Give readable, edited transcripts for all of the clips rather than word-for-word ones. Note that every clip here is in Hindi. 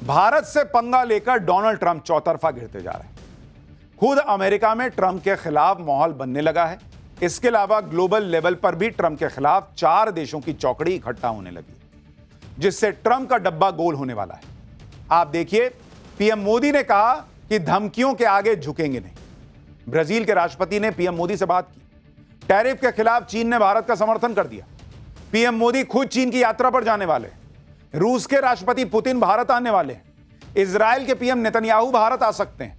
भारत से पंगा लेकर डोनाल्ड ट्रंप चौतरफा घिरते जा रहे हैं। खुद अमेरिका में ट्रंप के खिलाफ माहौल बनने लगा है। इसके अलावा ग्लोबल लेवल पर भी ट्रंप के खिलाफ 4 देशों की चौकड़ी इकट्ठा होने लगी, जिससे ट्रंप का डब्बा गोल होने वाला है। आप देखिए, पीएम मोदी ने कहा कि धमकियों के आगे झुकेंगे नहीं। ब्राजील के राष्ट्रपति ने पीएम मोदी से बात की। टैरिफ के खिलाफ चीन ने भारत का समर्थन कर दिया। पीएम मोदी खुद चीन की यात्रा पर जाने वाले हैं। रूस के राष्ट्रपति पुतिन भारत आने वाले हैं। इजराइल के पीएम नेतन्याहू भारत आ सकते हैं।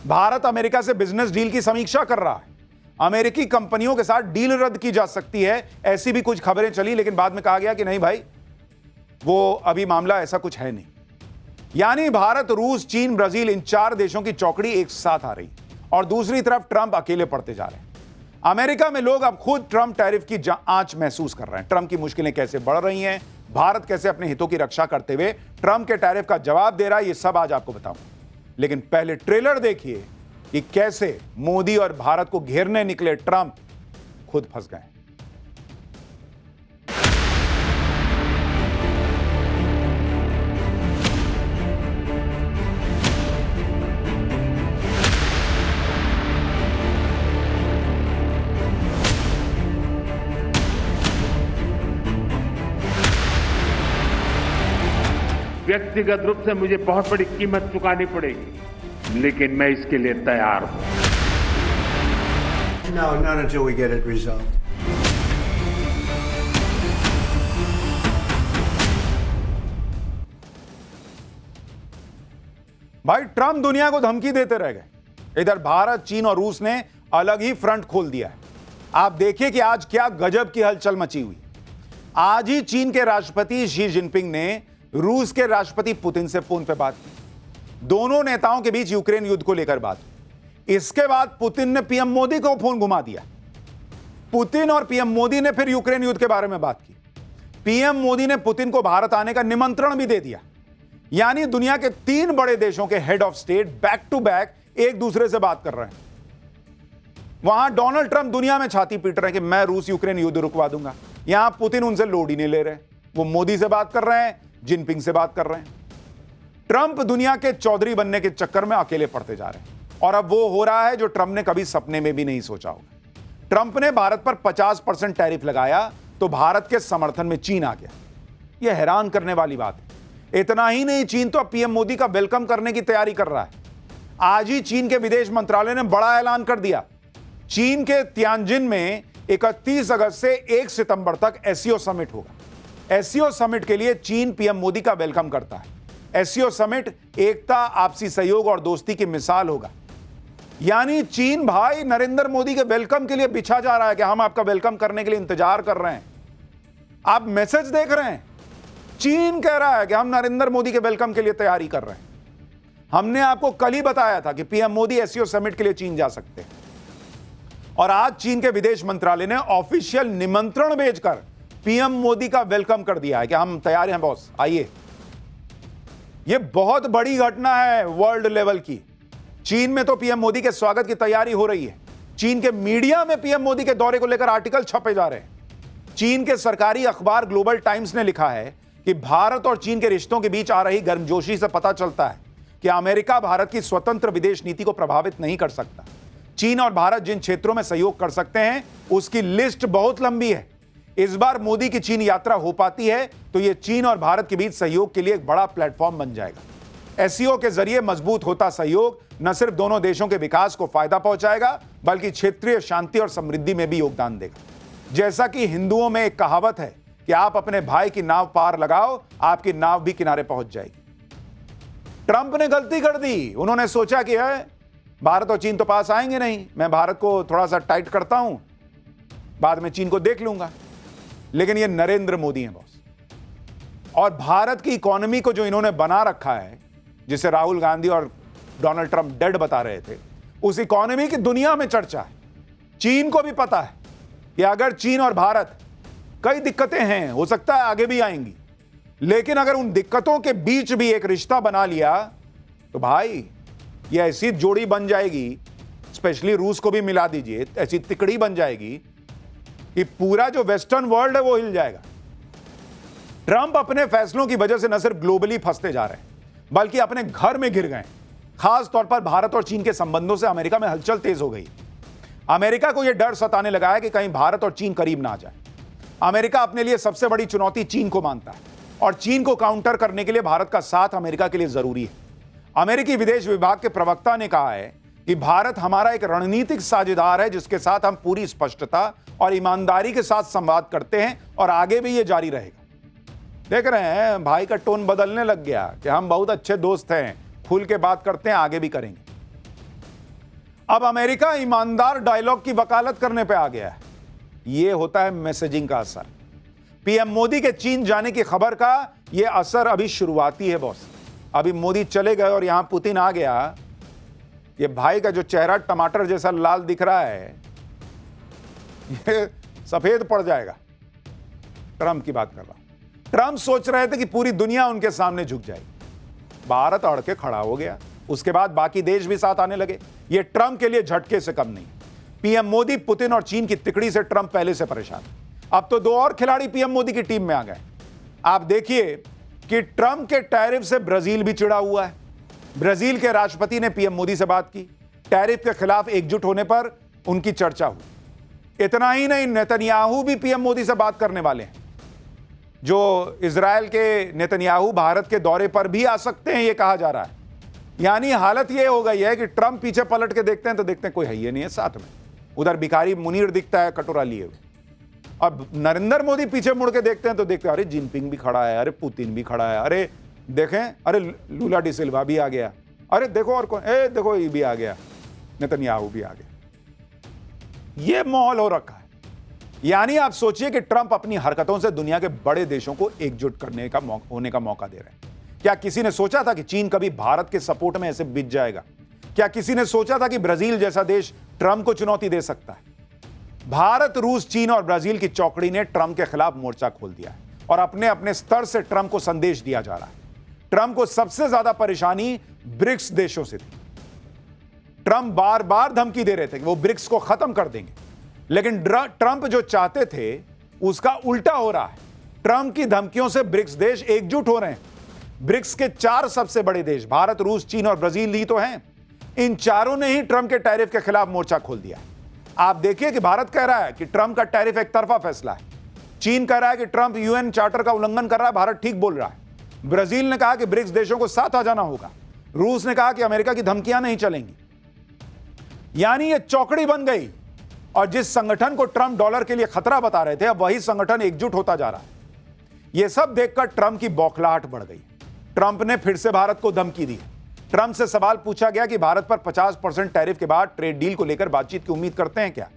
भारत अमेरिका से बिजनेस डील की समीक्षा कर रहा है। अमेरिकी कंपनियों के साथ डील रद्द की जा सकती है, ऐसी भी कुछ खबरें चली, लेकिन बाद में कहा गया कि नहीं भाई, वो अभी मामला ऐसा कुछ है नहीं। यानी भारत, रूस, चीन, ब्राजील, इन 4 देशों की चौकड़ी एक साथ आ रही है और दूसरी तरफ ट्रंप अकेले पड़ते जा रहे हैं। अमेरिका में लोग अब खुद ट्रंप टैरिफ की आंच महसूस कर रहे हैं। ट्रंप की मुश्किलें कैसे बढ़ रही हैं, भारत कैसे अपने हितों की रक्षा करते हुए ट्रंप के टैरिफ का जवाब दे रहा है, ये सब आज आपको बताऊंगा। लेकिन पहले ट्रेलर देखिए कि कैसे मोदी और भारत को घेरने निकले ट्रंप खुद फंस गए। व्यक्तिगत रूप से मुझे बहुत बड़ी कीमत चुकानी पड़ेगी, लेकिन मैं इसके लिए तैयार हूं। No, not until we get it resolved. भाई, ट्रंप दुनिया को धमकी देते रह गए। इधर भारत, चीन और रूस ने अलग ही फ्रंट खोल दिया है। आप देखिए कि आज क्या गजब की हलचल मची हुई। आज ही चीन के राष्ट्रपति शी जिनपिंग ने रूस के राष्ट्रपति पुतिन से फोन पर बात की। दोनों नेताओं के बीच यूक्रेन युद्ध को लेकर बात हुई। इसके बाद पुतिन ने पीएम मोदी को फोन घुमा दिया। पुतिन और पीएम मोदी ने फिर यूक्रेन युद्ध के बारे में बात की। पीएम मोदी ने पुतिन को भारत आने का निमंत्रण भी दे दिया। यानी दुनिया के 3 बड़े देशों के head of state back to back एक दूसरे से बात कर रहे हैं। वहां डोनाल्ड ट्रंप दुनिया में छाती पीट रहे हैं कि मैं रूस यूक्रेन युद्ध रुकवा दूंगा। यहां पुतिन उनसे लोड ही नहीं ले रहे। वो मोदी से बात कर रहे हैं, जिनपिंग से बात कर रहे हैं। ट्रंप दुनिया के चौधरी बनने के चक्कर में अकेले पड़ते जा रहे हैं और अब वो हो रहा है जो ट्रंप ने कभी सपने में भी नहीं सोचा होगा। ट्रंप ने भारत पर 50% टैरिफ लगाया तो भारत के समर्थन में चीन आ गया। यह हैरान करने वाली बात है। इतना ही नहीं, चीन तो अब पीएम मोदी का वेलकम करने की तैयारी कर रहा है। आज ही चीन के विदेश मंत्रालय ने बड़ा ऐलान कर दिया। चीन के तियानजिन में 31 अगस्त से 1 सितंबर तक एससीओ समिट होगा। एससीओ समिट के लिए चीन पीएम मोदी का वेलकम करता है। एससीओ समिट एकता, आपसी सहयोग और दोस्ती की मिसाल होगा। यानी चीन भाई नरेंद्र मोदी के वेलकम के लिए बिछा जा रहा है कि हम आपका वेलकम करने के लिए इंतजार कर रहे हैं। आप मैसेज देख रहे हैं, चीन कह रहा है कि हम नरेंद्र मोदी के वेलकम के लिए तैयारी कर रहे हैं। हमने आपको कल ही बताया था कि पीएम मोदी एससीओ समिट के लिए चीन जा सकते हैं और आज चीन के विदेश मंत्रालय ने ऑफिशियल निमंत्रण भेजकर पीएम मोदी का वेलकम कर दिया है कि हम तैयार हैं बॉस, आइए। यह बहुत बड़ी घटना है वर्ल्ड लेवल की। चीन में तो पीएम मोदी के स्वागत की तैयारी हो रही है। चीन के मीडिया में पीएम मोदी के दौरे को लेकर आर्टिकल छपे जा रहे हैं। चीन के सरकारी अखबार ग्लोबल टाइम्स ने लिखा है कि भारत और चीन के रिश्तों के बीच आ रही गर्मजोशी से पता चलता है कि अमेरिका भारत की स्वतंत्र विदेश नीति को प्रभावित नहीं कर सकता। चीन और भारत जिन क्षेत्रों में सहयोग कर सकते हैं उसकी लिस्ट बहुत लंबी है। इस बार मोदी की चीन यात्रा हो पाती है तो यह चीन और भारत के बीच सहयोग के लिए एक बड़ा प्लेटफॉर्म बन जाएगा। एससीओ के जरिए मजबूत होता सहयोग न सिर्फ दोनों देशों के विकास को फायदा पहुंचाएगा बल्कि क्षेत्रीय शांति और समृद्धि में भी योगदान देगा। जैसा कि हिंदुओं में एक कहावत है कि आप अपने भाई की नाव पार लगाओ, आपकी नाव भी किनारे पहुंच जाएगी। ट्रंप ने गलती कर दी। उन्होंने सोचा कि भारत और चीन तो पास आएंगे नहीं, मैं भारत को थोड़ा सा टाइट करता हूं, बाद में चीन को देख लूंगा। लेकिन ये नरेंद्र मोदी हैं बॉस। और भारत की इकोनॉमी को जो इन्होंने बना रखा है, जिसे राहुल गांधी और डोनाल्ड ट्रंप डेड बता रहे थे, उस इकोनॉमी की दुनिया में चर्चा है। चीन को भी पता है कि अगर चीन और भारत, कई दिक्कतें हैं, हो सकता है आगे भी आएंगी, लेकिन अगर उन दिक्कतों के बीच भी एक रिश्ता बना लिया तो भाई ये ऐसी जोड़ी बन जाएगी, स्पेशली रूस को भी मिला दीजिए, ऐसी तिकड़ी बन जाएगी कि पूरा जो वेस्टर्न वर्ल्ड है वो हिल जाएगा। ट्रंप अपने फैसलों की वजह से न सिर्फ ग्लोबली फंसते जा रहे हैं बल्कि अपने घर में गिर गए। खास तौर पर भारत और चीन के संबंधों से अमेरिका में हलचल तेज हो गई। अमेरिका को यह डर सताने लगा है कि कहीं भारत और चीन करीब ना आ जाए। अमेरिका अपने लिए सबसे बड़ी चुनौती चीन को मानता है और चीन को काउंटर करने के लिए भारत का साथ अमेरिका के लिए जरूरी है। अमेरिकी विदेश विभाग के प्रवक्ता ने कहा है कि भारत हमारा एक रणनीतिक साझेदार है जिसके साथ हम पूरी स्पष्टता और ईमानदारी के साथ संवाद करते हैं और आगे भी यह जारी रहेगा। देख रहे हैं भाई का टोन बदलने लग गया कि हम बहुत अच्छे दोस्त हैं, खुल के बात करते हैं, आगे भी करेंगे। अब अमेरिका ईमानदार डायलॉग की वकालत करने पे आ गया है। यह होता है मैसेजिंग का असर। पीएम मोदी के चीन जाने की खबर का यह असर अभी शुरुआती है बॉस। अभी मोदी चले गए और यहां पुतिन आ गया। ये भाई का जो चेहरा टमाटर जैसा लाल दिख रहा है ये सफेद पड़ जाएगा। ट्रंप की बात कर रहा हूं। ट्रंप सोच रहे थे कि पूरी दुनिया उनके सामने झुक जाएगी। भारत अड़ के खड़ा हो गया। उसके बाद बाकी देश भी साथ आने लगे। ये ट्रंप के लिए झटके से कम नहीं। पीएम मोदी, पुतिन और चीन की तिकड़ी से ट्रंप पहले से परेशान। अब तो 2 और खिलाड़ी पीएम मोदी की टीम में आ गए। आप देखिए कि ट्रंप के टैरिफ से ब्राजील भी चिढ़ा हुआ है। ब्राजील के राष्ट्रपति ने पीएम मोदी से बात की। टैरिफ के खिलाफ एकजुट होने पर उनकी चर्चा हुई। इतना ही नहीं, नेतन्याहू भी पीएम मोदी से बात करने वाले हैं। जो इजरायल के नेतन्याहू भारत के दौरे पर भी आ सकते हैं, यह कहा जा रहा है। यानी हालत यह हो गई है कि ट्रंप पीछे पलट के देखते हैं तो देखते हैं कोई है ही नहीं है साथ में। उधर भिखारी मुनीर दिखता है कटोरा लिए हुए। अब नरेंद्र मोदी पीछे मुड़ के देखते हैं तो देखते हैं अरे जिनपिंग भी खड़ा है, अरे पुतिन भी खड़ा है, अरे देखें, अरे लूला डी सिल्वा भी आ गया, अरे देखो और कौन, देखो ये भी आ गया, नेतन्याहू भी आ गया। ये माहौल हो रखा है। यानी आप सोचिए कि ट्रंप अपनी हरकतों से दुनिया के बड़े देशों को एकजुट करने का होने का मौका दे रहे हैं। क्या किसी ने सोचा था कि चीन कभी भारत के सपोर्ट में ऐसे बिछ जाएगा? क्या किसी ने सोचा था कि ब्राजील जैसा देश ट्रंप को चुनौती दे सकता है? भारत, रूस, चीन और ब्राजील की चौकड़ी ने ट्रंप के खिलाफ मोर्चा खोल दिया है और अपने अपने स्तर से ट्रंप को संदेश दिया जा रहा है। ट्रंप को सबसे ज्यादा परेशानी ब्रिक्स देशों से थी। ट्रंप बार बार धमकी दे रहे थे कि वो ब्रिक्स को खत्म कर देंगे, लेकिन ट्रंप जो चाहते थे उसका उल्टा हो रहा है। ट्रंप की धमकियों से ब्रिक्स देश एकजुट हो रहे हैं। ब्रिक्स के 4 सबसे बड़े देश भारत, रूस, चीन और ब्राजील ही तो हैं। इन चारों ने ही ट्रंप के टैरिफ के खिलाफ मोर्चा खोल दिया। आप देखिए कि भारत कह रहा है कि ट्रंप का टैरिफ एक तरफा फैसला है। चीन कह रहा है कि ट्रंप यूएन चार्टर का उल्लंघन कर रहा है, भारत ठीक बोल रहा है। ब्राजील ने कहा कि ब्रिक्स देशों को साथ आ जाना होगा। रूस ने कहा कि अमेरिका की धमकियां नहीं चलेंगी। यानी यह चौकड़ी बन गई और जिस संगठन को ट्रंप डॉलर के लिए खतरा बता रहे थे, अब वही संगठन एकजुट होता जा रहा है। यह सब देखकर ट्रंप की बौखलाहट बढ़ गई। ट्रंप ने फिर से भारत को धमकी दी। ट्रंप से सवाल पूछा गया कि भारत पर 50% टैरिफ के बाद ट्रेड डील को लेकर बातचीत की उम्मीद करते हैं क्या?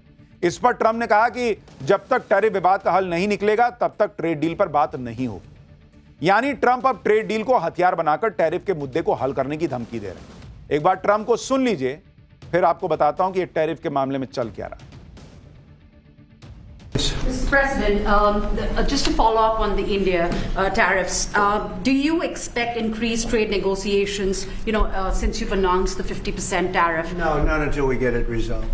इस पर ट्रंप ने कहा कि जब तक टैरिफ विवाद का हल नहीं निकलेगा तब तक ट्रेड डील पर बात नहीं होगी। यानी ट्रंप अब ट्रेड डील को हथियार बनाकर टैरिफ के मुद्दे को हल करने की धमकी दे रहे हैं। एक बार ट्रंप को सुन लीजिए, फिर आपको बताता हूं कि ये टैरिफ के मामले में चल क्या रहा है। Mr. President, just to follow up on the India tariffs, do you expect increased trade negotiations, since you've announced the 50% tariff? No, not until we get it resolved.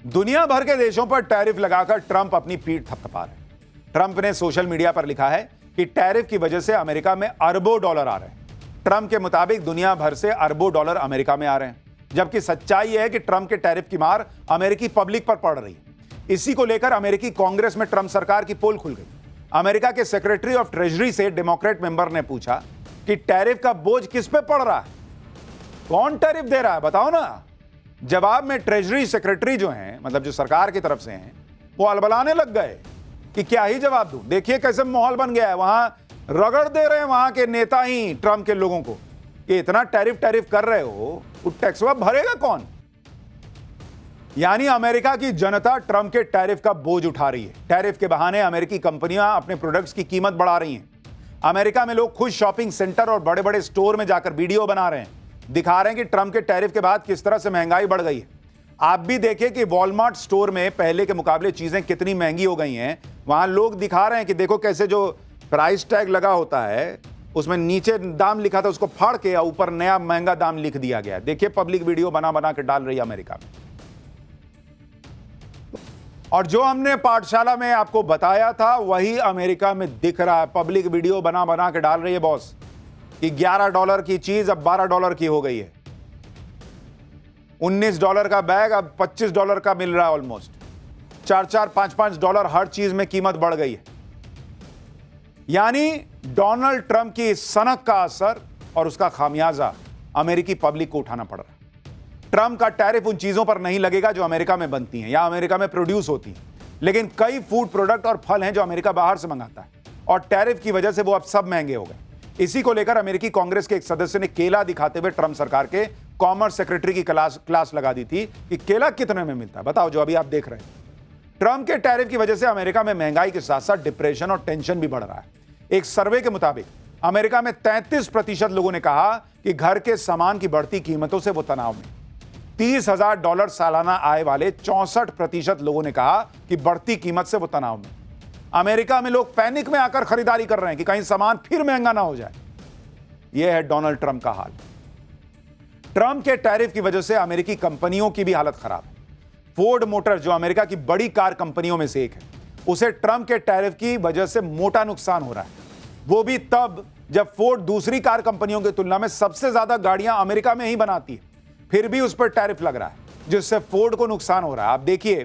दुनिया भर के देशों पर टैरिफ लगाकर ट्रंप अपनी पीठ थपथपा रहे हैं। ट्रंप ने सोशल मीडिया पर लिखा है कि टैरिफ की वजह से अमेरिका में अरबों डॉलर आ रहे हैं। ट्रंप के मुताबिक दुनिया भर से अरबों डॉलर अमेरिका में आ रहे हैं, जबकि सच्चाई यह है कि ट्रंप के टैरिफ की मार अमेरिकी पब्लिक पर पड़ रही है। इसी को लेकर अमेरिकी कांग्रेस में ट्रंप सरकार की पोल खुल गई। अमेरिका के सेक्रेटरी ऑफ ट्रेजरी से डेमोक्रेट मेंबर ने पूछा कि टैरिफ का बोझ किस पे पड़ रहा है, कौन टैरिफ दे रहा है, बताओ ना। जवाब में ट्रेजरी सेक्रेटरी जो हैं, मतलब जो सरकार की तरफ से हैं, वो अलबलाने लग गए कि क्या ही जवाब दूं। देखिए कैसे माहौल बन गया है। वहां रगड़ दे रहे हैं वहां के नेता ही ट्रंप के लोगों को कि इतना टैरिफ कर रहे हो, वो टैक्स भरेगा कौन? यानी अमेरिका की जनता ट्रंप के टैरिफ का बोझ उठा रही है। टैरिफ के बहाने अमेरिकी कंपनियां अपने प्रोडक्ट्स की कीमत बढ़ा रही हैं। अमेरिका में लोग खुद शॉपिंग सेंटर और बड़े बड़े स्टोर में जाकर वीडियो बना रहे हैं, दिखा रहे हैं कि ट्रंप के टैरिफ के बाद किस तरह से महंगाई बढ़ गई है। आप भी देखिए कि वॉलमार्ट स्टोर में पहले के मुकाबले चीजें कितनी महंगी हो गई हैं। वहां लोग दिखा रहे हैं कि देखो कैसे जो प्राइस टैग लगा होता है उसमें नीचे दाम लिखा था, उसको फाड़ के ऊपर नया महंगा दाम लिख दिया गया। देखिए पब्लिक वीडियो बना बना के डाल रही है अमेरिका में। और जो हमने पाठशाला में आपको बताया था वही अमेरिका में दिख रहा है। पब्लिक वीडियो बना बना के डाल रही है बॉस कि $11 की चीज अब $12 की हो गई है। $19 का बैग अब $25 का मिल रहा है। ऑलमोस्ट 4-4, $5-5 हर चीज में कीमत बढ़ गई है। यानी डोनाल्ड ट्रंप की सनक का असर और उसका खामियाजा अमेरिकी पब्लिक को उठाना पड़ रहा है। ट्रंप का टैरिफ उन चीजों पर नहीं लगेगा जो अमेरिका में बनती हैं या अमेरिका में प्रोड्यूस होती हैं, लेकिन कई फूड प्रोडक्ट और फल हैं जो अमेरिका बाहर से मंगाता है और टैरिफ की वजह से वो अब सब महंगे हो गए। इसी को लेकर अमेरिकी कांग्रेस के एक सदस्य ने केला दिखाते हुए ट्रंप सरकार के कॉमर्स सेक्रेटरी की क्लास लगा दी थी कि केला कितने में मिलता है बताओ, जो अभी आप देख रहे हैं। ट्रंप के टैरिफ की वजह से अमेरिका में महंगाई के साथ साथ डिप्रेशन और टेंशन भी बढ़ रहा है। एक सर्वे के मुताबिक अमेरिका में 33% लोगों ने कहा कि घर के सामान की बढ़ती कीमतों से वो तनाव में। $30,000 सालाना आय वाले 64% लोगों ने कहा कि बढ़ती कीमत से वो तनाव में। अमेरिका में लोग पैनिक में आकर खरीदारी कर रहे हैं कि कहीं सामान फिर महंगा ना हो जाए। यह है डोनाल्ड ट्रंप का हाल। ट्रंप के टैरिफ की वजह से अमेरिकी कंपनियों की भी हालत खराब है। फोर्ड मोटर जो अमेरिका की बड़ी कार कंपनियों में से एक है, उसे ट्रंप के टैरिफ की वजह से मोटा नुकसान हो रहा है। वो भी तब जब फोर्ड दूसरी कार कंपनियों की तुलना में सबसे ज्यादा गाड़ियां अमेरिका में ही बनाती है, फिर भी उस पर टैरिफ लग रहा है जिससे फोर्ड को नुकसान हो रहा है। आप देखिए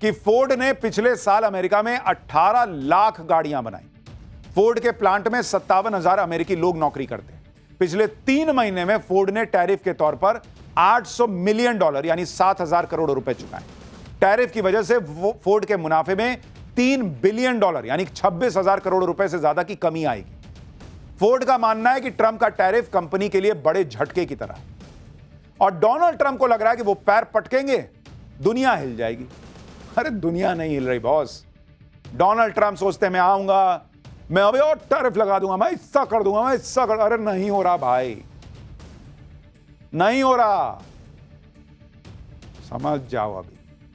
कि फोर्ड ने पिछले साल अमेरिका में 18 लाख गाड़ियां बनाई। फोर्ड के प्लांट में 57,000 अमेरिकी लोग नौकरी करते हैं। पिछले 3 महीने में फोर्ड ने टैरिफ के तौर पर $800 मिलियन यानी 7,000 करोड़ रुपए चुकाए। टैरिफ की वजह से फोर्ड के मुनाफे में $3 बिलियन यानी 26,000 करोड़ रुपए से ज्यादा की कमी आएगी। फोर्ड का मानना है कि ट्रंप का टैरिफ कंपनी के लिए बड़े झटके की तरह है और डोनाल्ड ट्रंप को लग रहा है कि वो पैर पटकेंगे, दुनिया हिल जाएगी। अरे दुनिया नहीं हिल रही बॉस। डोनाल्ड ट्रंप सोचते हैं मैं आऊंगा, मैं अभी और टैरिफ लगा दूंगा, मैं हिस्सा कर दूंगा, मैं हिस्सा कर। अरे नहीं हो रहा भाई, नहीं हो रहा। समझ जाओ अभी।